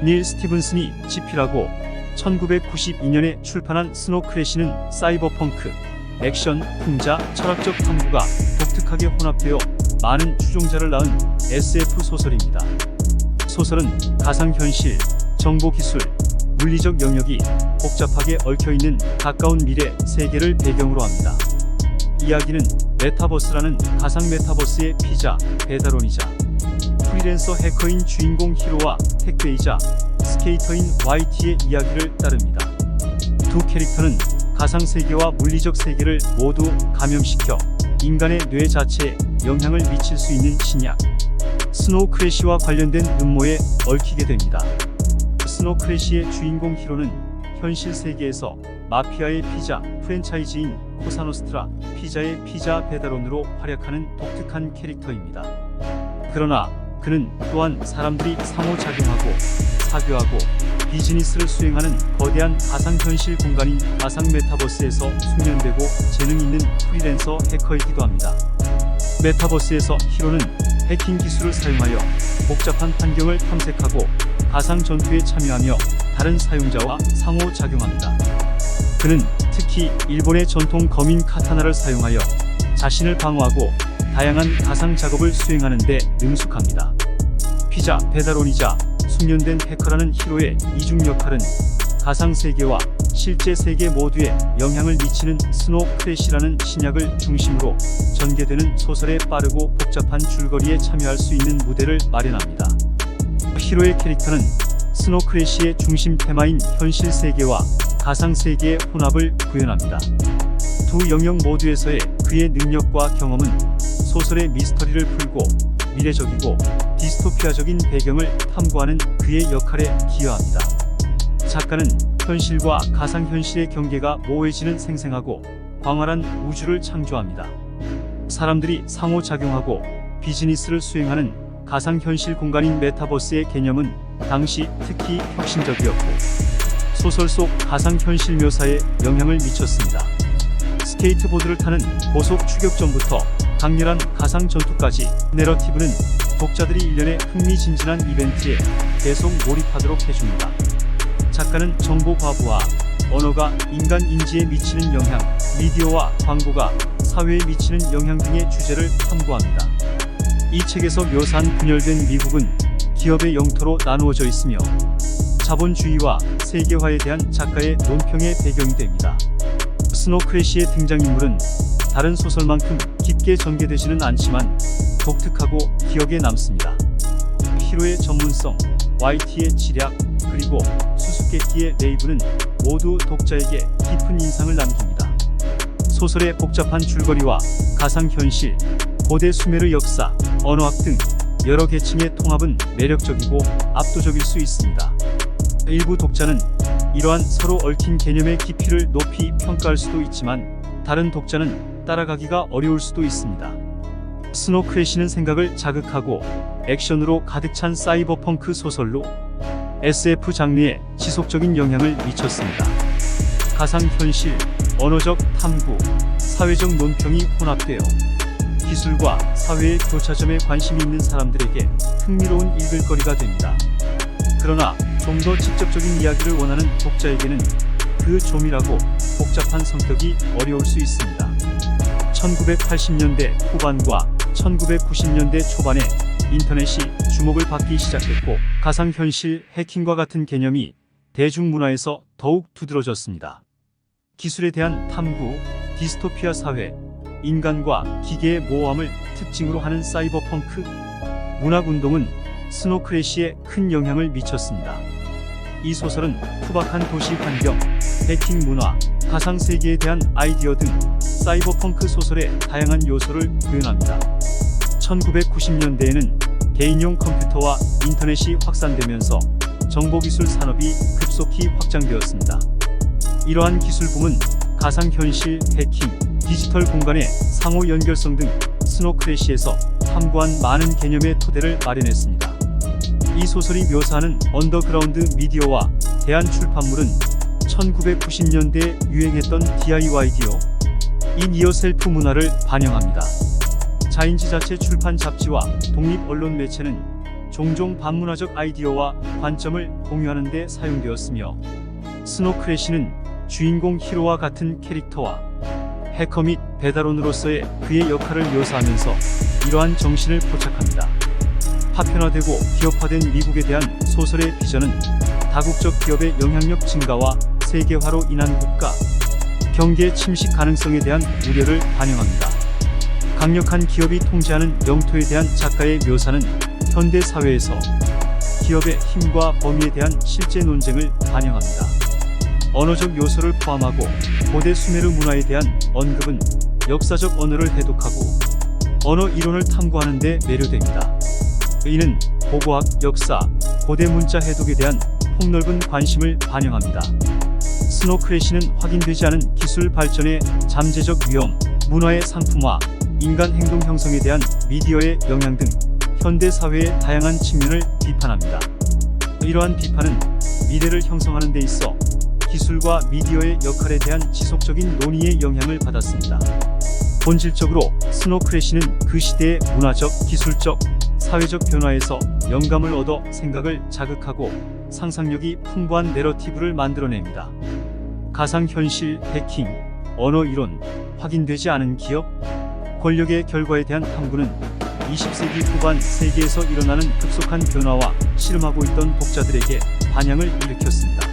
닐 스티븐슨이 집필하고 1992년에 출판한 스노우 크래시는 사이버펑크, 액션, 풍자, 철학적 탐구가 독특하게 혼합되어 많은 추종자를 낳은 SF 소설입니다. 소설은 가상현실, 정보기술, 물리적 영역이 복잡하게 얽혀있는 가까운 미래 세계를 배경으로 합니다. 이야기는 메타버스라는 가상 메타버스의 피자 배달원이자 프리랜서 해커인 주인공 히로와 택배이자 스케이터인 YT의 이야기를 따릅니다. 두 캐릭터는 가상 세계와 물리적 세계를 모두 감염시켜 인간의 뇌 자체에 영향을 미칠 수 있는 신약 스노우 크래시와 관련된 음모에 얽히게 됩니다. 스노우 크래시의 주인공 히로는 현실 세계에서 마피아의 피자 프랜차이즈인 코사노스트라 피자의 피자 배달원으로 활약하는 독특한 캐릭터입니다. 그러나 그는 또한 사람들이 상호작용하고 사교하고 비즈니스를 수행하는 거대한 가상현실 공간인 가상 메타버스에서 숙련되고 재능 있는 프리랜서 해커이기도 합니다. 메타버스에서 히로는 해킹 기술을 사용하여 복잡한 환경을 탐색하고 가상 전투에 참여하며 다른 사용자와 상호작용합니다. 그는 특히 일본의 전통 검인 카타나를 사용하여 자신을 방어하고 다양한 가상 작업을 수행하는 데 능숙합니다. 피자 배달원이자 숙련된 해커라는 히로의 이중 역할은 가상 세계와 실제 세계 모두에 영향을 미치는 스노우 크래시라는 신약을 중심으로 전개되는 소설의 빠르고 복잡한 줄거리에 참여할 수 있는 무대를 마련합니다. 히로의 캐릭터는 스노우 크래시의 중심 테마인 현실 세계와 가상 세계의 혼합을 구현합니다. 두 영역 모두에서의 그의 능력과 경험은 소설의 미스터리를 풀고 미래적이고 디스토피아적인 배경을 탐구하는 그의 역할에 기여합니다. 작가는 현실과 가상현실의 경계가 모호해지는 생생하고 광활한 우주를 창조합니다. 사람들이 상호작용하고 비즈니스를 수행하는 가상현실 공간인 메타버스의 개념은 당시 특히 혁신적이었고 소설 속 가상현실 묘사에 영향을 미쳤습니다. 스케이트보드를 타는 고속 추격전부터 강렬한 가상 전투까지 내러티브는 독자들이 일련의 흥미진진한 이벤트에 계속 몰입하도록 해줍니다. 작가는 정보 과부하, 언어가 인간 인지에 미치는 영향, 미디어와 광고가 사회에 미치는 영향 등의 주제를 탐구합니다. 이 책에서 묘사한 분열된 미국은 기업의 영토로 나누어져 있으며 자본주의와 세계화에 대한 작가의 논평의 배경이 됩니다. 스노우 크래시의 등장인물은 다른 소설만큼 깊게 전개되지는 않지만 독특하고 기억에 남습니다. 히로의 전문성, YT의 지략, 그리고 수수께끼의 레이브는 모두 독자에게 깊은 인상을 남깁니다. 소설의 복잡한 줄거리와 가상현실, 고대 수메르 역사, 언어학 등 여러 계층의 통합은 매력적이고 압도적일 수 있습니다. 일부 독자는 이러한 서로 얽힌 개념의 깊이를 높이 평가할 수도 있지만 다른 독자는 따라가기가 어려울 수도 있습니다. 스노우 크래시는 생각을 자극하고 액션으로 가득 찬 사이버펑크 소설로 SF 장르에 지속적인 영향을 미쳤습니다. 가상현실, 언어적 탐구, 사회적 논평이 혼합되어 기술과 사회의 교차점에 관심이 있는 사람들에게 흥미로운 읽을거리가 됩니다. 그러나 좀 더 직접적인 이야기를 원하는 독자에게는 그 조밀하고 복잡한 성격이 어려울 수 있습니다. 1980년대 후반과 1990년대 초반에 인터넷이 주목을 받기 시작했고 가상현실 해킹과 같은 개념이 대중문화에서 더욱 두드러졌습니다. 기술에 대한 탐구, 디스토피아 사회, 인간과 기계의 모호함을 특징으로 하는 사이버펑크 문학운동은 스노우 크래시에 큰 영향을 미쳤습니다. 이 소설은 투박한 도시 환경, 해킹 문화, 가상세계에 대한 아이디어 등 사이버펑크 소설의 다양한 요소를 구현합니다. 1990년대에는 개인용 컴퓨터와 인터넷이 확산되면서 정보기술 산업이 급속히 확장되었습니다. 이러한 기술붐은 가상현실, 해킹, 디지털 공간의 상호 연결성 등 스노우 크래시에서 탐구한 많은 개념의 토대를 마련했습니다. 이 소설이 묘사하는 언더그라운드 미디어와 대한 출판물은 1990년대에 유행했던 DIYDO, 인이어셀프 문화를 반영합니다. 자인지자체 출판 잡지와 독립 언론 매체는 종종 반문화적 아이디어와 관점을 공유하는 데 사용되었으며, 스노크래시는 주인공 히로와 같은 캐릭터와 해커 및 배달원으로서의 그의 역할을 묘사하면서 이러한 정신을 포착합니다. 파편화되고 기업화된 미국에 대한 소설의 비전은 다국적 기업의 영향력 증가와 세계화로 인한 국가 경계 침식 가능성에 대한 우려를 반영합니다. 강력한 기업이 통제하는 영토에 대한 작가의 묘사는 현대 사회에서 기업의 힘과 범위에 대한 실제 논쟁을 반영합니다. 언어적 요소를 포함하고 고대 수메르 문화에 대한 언급은 역사적 언어를 해독하고 언어 이론을 탐구하는 데 매료됩니다. 이는 고고학, 역사, 고대 문자 해독에 대한 폭넓은 관심을 반영합니다. 스노크래시는 확인되지 않은 기술 발전의 잠재적 위험, 문화의 상품화, 인간 행동 형성에 대한 미디어의 영향 등 현대 사회의 다양한 측면을 비판합니다. 이러한 비판은 미래를 형성하는 데 있어 기술과 미디어의 역할에 대한 지속적인 논의의 영향을 받았습니다. 본질적으로 스노크래시는 그 시대의 문화적, 기술적, 사회적 변화에서 영감을 얻어 생각을 자극하고 상상력이 풍부한 내러티브를 만들어냅니다. 가상현실, 해킹, 언어 이론, 확인되지 않은 기업, 권력의 결과에 대한 탐구는 20세기 후반 세계에서 일어나는 급속한 변화와 씨름하고 있던 독자들에게 반향을 일으켰습니다.